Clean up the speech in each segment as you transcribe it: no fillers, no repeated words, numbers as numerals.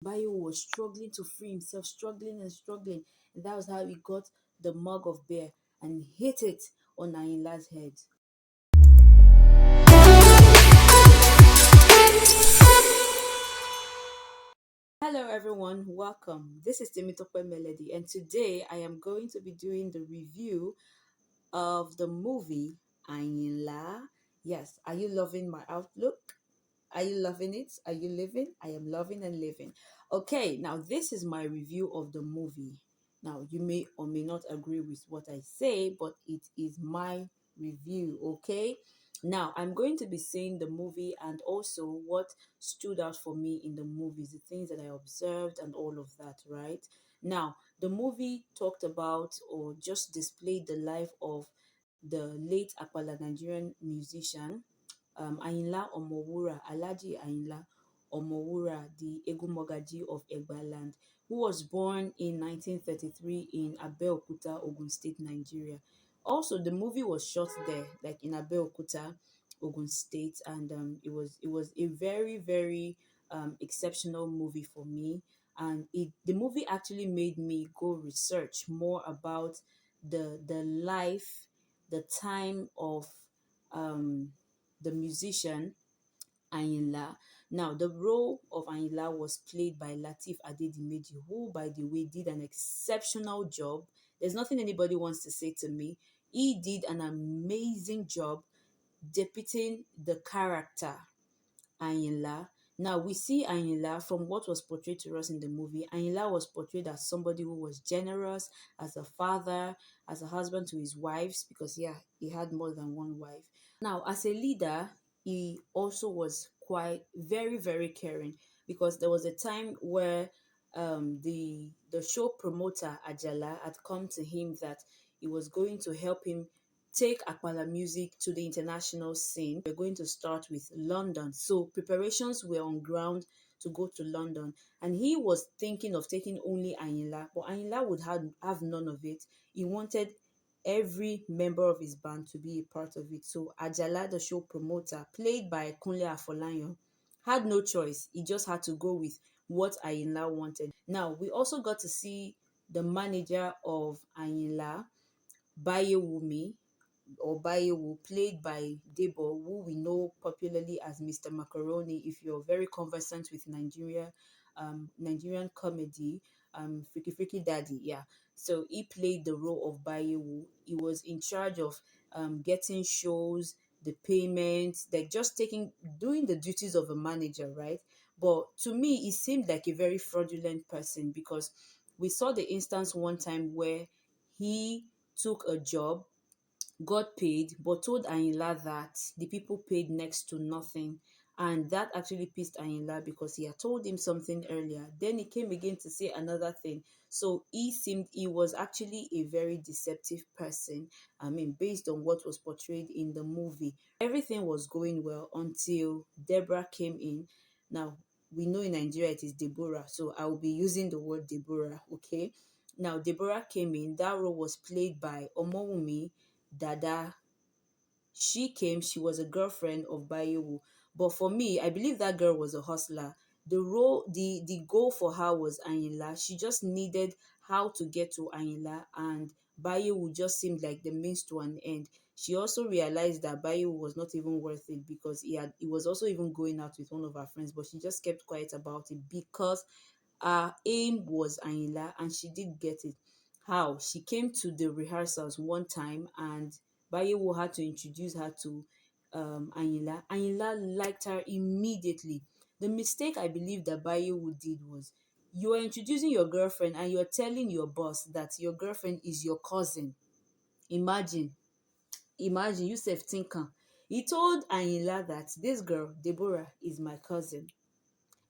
Bayo was struggling to free himself, struggling and struggling. And that was how he got the mug of beer and hit it on Ayinla's head. Hello everyone, welcome. This is Temitope Melody, and today I am going to be doing the review of the movie AYINLA. Yes, are you loving my outlook? Are you loving it? Are you living? I am loving and living. Okay, now this is my review of the movie. Now, you may or may not agree with what I say, but it is my review, okay? Now, I'm going to be saying the movie and also what stood out for me in the movies, the things that I observed and all of that, right? Now, the movie talked about or just displayed the life of the late Apala Nigerian musician Ayinla Omowura, Alhaji Ayinla Omowura, the Egumogaji of Egbaland, who was born in 1933 in Abeokuta, Ogun State, Nigeria. Also, the movie was shot there, like in Abeokuta, Ogun State, and it was a very exceptional movie for me. And the movie actually made me go research more about the life, the time of um the musician Ayinla. Now, the role of Ayinla was played by Lateef Adedimeji, who, by the way, did an exceptional job. There's nothing anybody wants to say to me. He did an amazing job depicting the character Ayinla. Now, we see Ayinla from what was portrayed to us in the movie. Ayinla was portrayed as somebody who was generous, as a father, as a husband to his wives, because, yeah, he had more than one wife. Now, as a leader, he also was quite very caring, because there was a time where the show promoter Ajala had come to him that he was going to help him take Akpala music to the international scene. We're going to start with London. So preparations were on ground to go to London. And he was thinking of taking only Ayinla, but Ayinla would have none of it. He wanted every member of his band to be a part of it. So Ajala, the show promoter, played by Kunle Afolayan, had no choice. He just had to go with what Ayinla wanted. Now, we also got to see the manager of Ayinla, Bayewumi, or Bayewu, played by Debo, who we know popularly as Mr. Marcaroni. If you're very conversant with Nigerian comedy, Freaky Freaky Daddy, yeah. So he played the role of Bayewu. He was in charge of getting shows, the payments, like just doing the duties of a manager, right? But to me, he seemed like a very fraudulent person, because we saw the instance one time where he took a job, got paid, but told Ayinla that the people paid next to nothing. And that actually pissed Ayinla, because he had told him something earlier. Then he came again to say another thing. So he was actually a very deceptive person. I mean, based on what was portrayed in the movie. Everything was going well until Deborah came in. Now, we know in Nigeria it is Deborah, so I will be using the word Deborah, okay? Now, Deborah came in. That role was played by Omowunmi, Dada. She came, she was a girlfriend of Bayewu. But for me, I believe that girl was a hustler. The goal for her was Ayinla. She just needed how to get to Ayinla, and Bayewu just seemed like the means to an end. She also realized that Bayewu was not even worth it, because he was also even going out with one of her friends, but she just kept quiet about it because her aim was Ayinla, and she did get it. How? She came to the rehearsals one time, and Bayewo had to introduce her to Ayinla. Ayinla liked her immediately. The mistake I believe that Bayewo did was, you are introducing your girlfriend and you're telling your boss that your girlfriend is your cousin. Imagine, imagine, you self thinker. He told Ayinla that this girl, Deborah, is my cousin,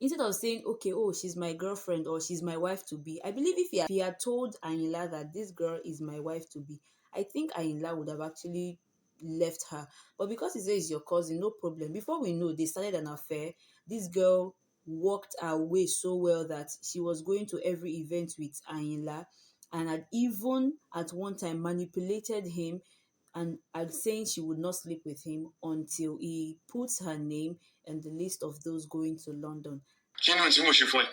instead of saying, okay, oh, she's my girlfriend or she's my wife to be. I believe if he had told Ayinla that this girl is my wife to be, I think Ayinla would have actually left her. But because he says your cousin, no problem. Before we know, they started an affair. This girl worked her way so well that she was going to every event with Ayinla, and had even at one time manipulated him and saying she would not sleep with him until he puts her name in the list of those going to London. Kí ni tí mo ṣe fún ẹ?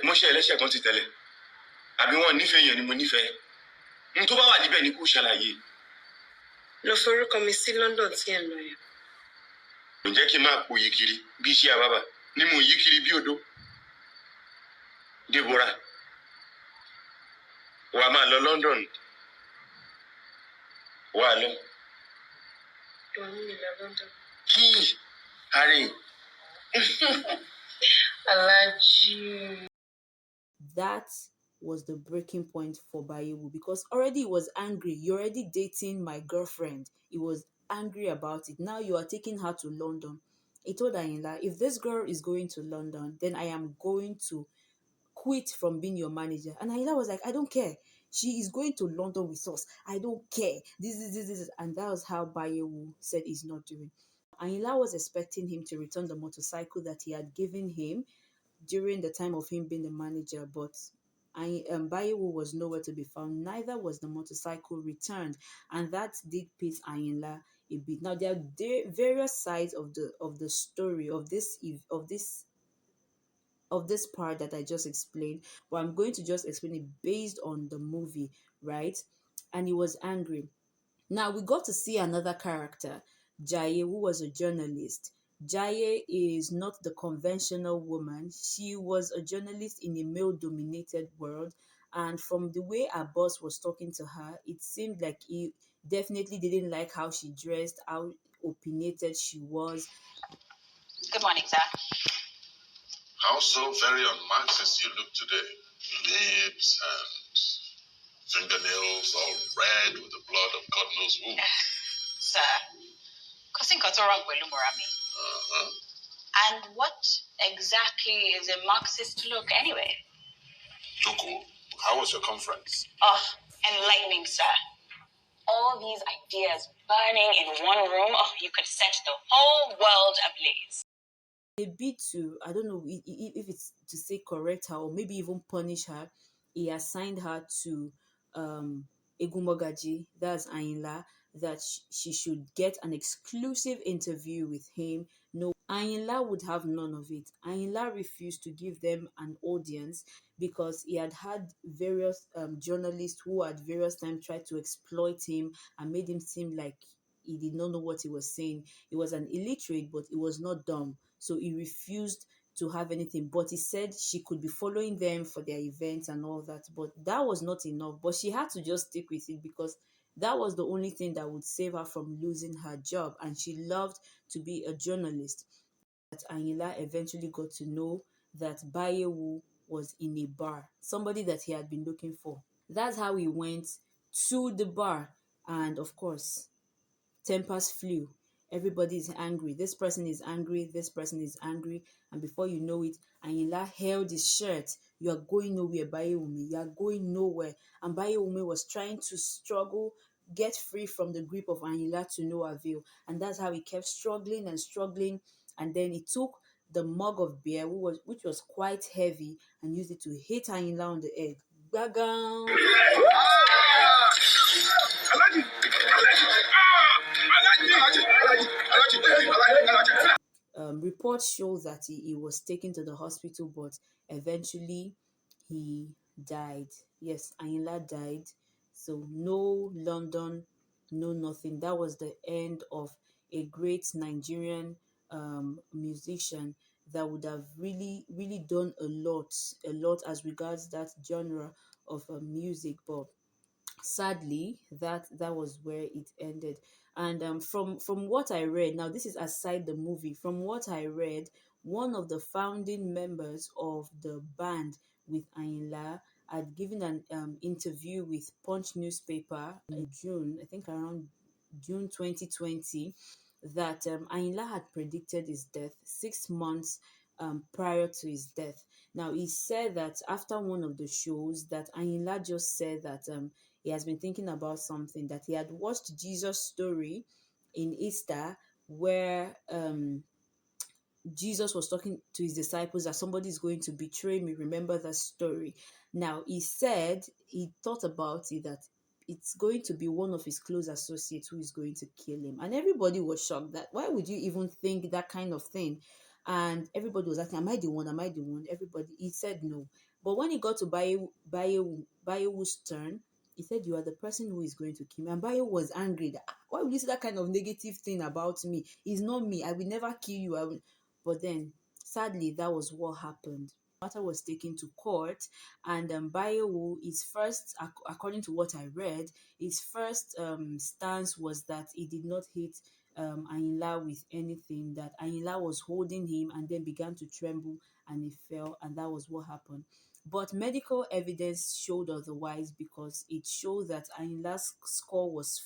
Mo ṣe ẹlẹ́ṣẹ̀ kan ti tẹ́lẹ̀. Àbí wọ́n nífẹ̀ẹ́ èèyàn ni mo nífẹ̀ẹ́. N tó bá wà níbẹ̀ ni kò ṣàlàyé. Lọ forúkọ mi sí London tí ẹ lọ yẹn. Ǹjẹ́ kí n máa po yìí kiri bí iṣẹ́ àbábà ni mo yí kiri bí odó. Deborah, wà á máa lọ London. Wà á lọ. Wà á mú mi lọ London. Kí àárín. Alájí. That was the breaking point for Bayewu because already he was angry. You're already dating my girlfriend. He was angry about it. Now you are taking her to London. He told Ayinla, if this girl is going to London, then I am going to quit from being your manager. And Ayinla was like, I don't care. She is going to London with us. I don't care. This. And that was how Bayewu said he's not doing. Ayinla was expecting him to return the motorcycle that he had given him during the time of him being the manager, but Bayewu was nowhere to be found. Neither was the motorcycle returned, and that did piss Ayinla a bit. Now there are various sides of the story of this part that I just explained, but I'm going to just explain it based on the movie, right? And he was angry. Now we got to see another character, Jaye, who was a journalist. Jaye is not the conventional woman. She was a journalist in a male-dominated world, and from the way our boss was talking to her, it seemed like he definitely didn't like how she dressed, how opinionated she was. Good morning, sir. How so very un-Marxist you look today. Lips and fingernails all red with the blood of God knows who. Sir, cousin got wrong with Lumorami. And what exactly is a Marxist look anyway? Joko, how was your conference? Oh, enlightening, sir. All these ideas burning in one room, you could set the whole world ablaze. A bit to, I don't know if it's to say correct her or maybe even punish her, he assigned her to Egumogaji, that's Ayinla, that she should get an exclusive interview with him. No, Ayinla would have none of it. Ayinla refused to give them an audience because he had various journalists who at various times tried to exploit him and made him seem like he did not know what he was saying. He was an illiterate, but he was not dumb. So he refused to have anything. But he said she could be following them for their events and all that. But that was not enough. But she had to just stick with it because that was the only thing that would save her from losing her job. And she loved to be a journalist. That Ayinla eventually got to know that Bayewu was in a bar, somebody that he had been looking for. That's how he went to the bar. And of course, tempers flew. Everybody is angry. This person is angry. This person is angry. And before you know it, Ayinla held his shirt. You are going nowhere, Bayewumi. You are going nowhere. And Bayewumi was trying to struggle, get free from the grip of Ayinla to no avail. And that's how he kept struggling and struggling. And then he took the mug of beer, which was quite heavy, and used it to hit Ayinla on the head. Bagam! Reports show that he was taken to the hospital, but eventually he died. Yes, Ayinla died. So no London, no nothing. That was the end of a great Nigerian musician that would have really done a lot as regards that genre of music. But sadly that was where it ended. And from what I read, now this is aside the movie, from what I read, one of the founding members of the band with Ayinla had given an interview with Punch newspaper in June, I think around June 2020, that Ayinla had predicted his death 6 months prior to his death. Now he said that after one of the shows that Ayinla just said that he has been thinking about something, that he had watched Jesus' story in Easter where Jesus was talking to his disciples that somebody is going to betray me. Remember that story. Now, he said he thought about it, that it's going to be one of his close associates who is going to kill him. And everybody was shocked that why would you even think that kind of thing? And everybody was asking, am I the one? Am I the one? Everybody, he said no. But when he got to Bayewu's turn, he said, you are the person who is going to kill me. And Bayo was angry. That, why would you say that kind of negative thing about me? It's not me. I will never kill you. I will. But then, sadly, that was what happened. The matter was taken to court, and Bayo, his first, according to what I read, his first stance was that he did not hit Ayinla with anything, that Ayinla was holding him and then began to tremble and he fell, and that was what happened. But medical evidence showed otherwise, because it showed that Ayinla's skull was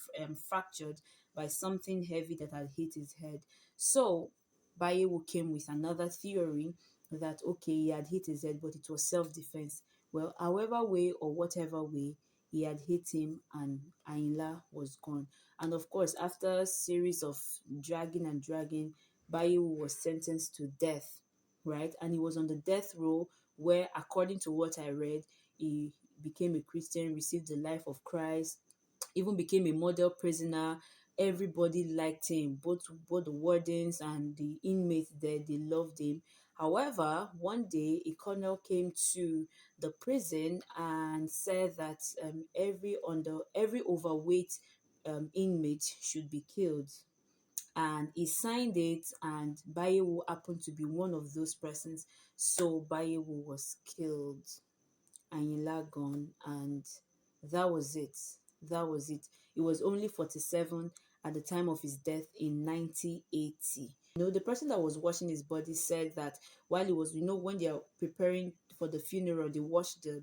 fractured by something heavy that had hit his head. So Bayewu came with another theory that okay, he had hit his head, but it was self-defense. Well, however way or whatever way, he had hit him and Ayinla was gone. And of course, after a series of dragging and dragging, Bayewu was sentenced to death, right? And he was on the death row where, according to what I read, he became a Christian, received the life of Christ, even became a model prisoner. Everybody liked him, both the wardens and the inmates there, they loved him. However, one day a colonel came to the prison and said that every overweight inmate should be killed. And he signed it, and Bayewu happened to be one of those persons. So Bayewu was killed. Ayinla gone, and that was it. That was it. He was only 47 at the time of his death in 1980. The person that was washing his body said that while he was, when they are preparing for the funeral, they wash the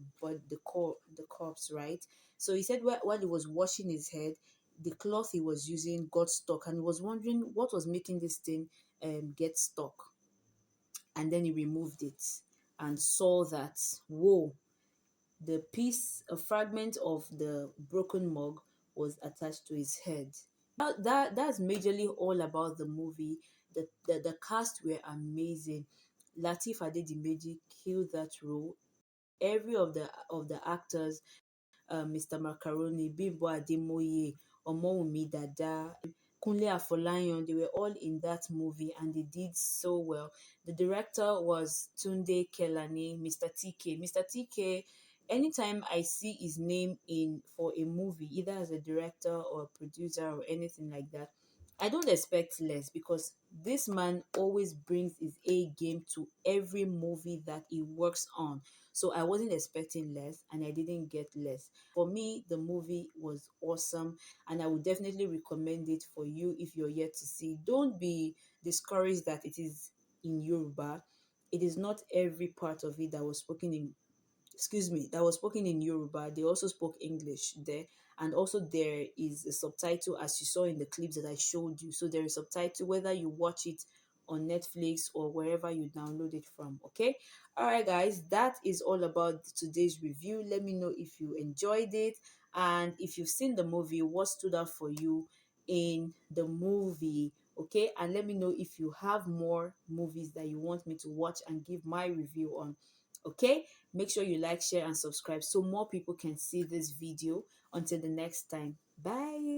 corpse, right? So he said while he was washing his head, the cloth he was using got stuck, and he was wondering what was making this thing get stuck. And then he removed it and saw that, whoa, a fragment of the broken mug was attached to his head. That's majorly all about the movie. The cast were amazing. Lateef Adedimeji killed that role. Every of the actors, Mr. Marcaroni, Bimbo, Ademoye, Omowunmi, Dada, Kunle Afolayan, they were all in that movie and they did so well. The director was Tunde Kelani, Mr. TK. Mr. TK, anytime I see his name in for a movie, either as a director or a producer or anything like that, I don't expect less, because this man always brings his A game to every movie that he works on. So I wasn't expecting less and I didn't get less. For me, the movie was awesome and I would definitely recommend it for you if you're yet to see. Don't be discouraged that it is in Yoruba. It is not every part of it that was spoken in Yoruba. They also spoke English there. And also there is a subtitle, as you saw in the clips that I showed you. So there is subtitle whether you watch it on Netflix or wherever you download it from. Okay. All right, guys, that is all about today's review. Let me know if you enjoyed it, and if you've seen the movie, what stood out for you in the movie. Okay, and let me know if you have more movies that you want me to watch and give my review on. Okay, make sure you like, share, and subscribe so more people can see this video. Until the next time, bye.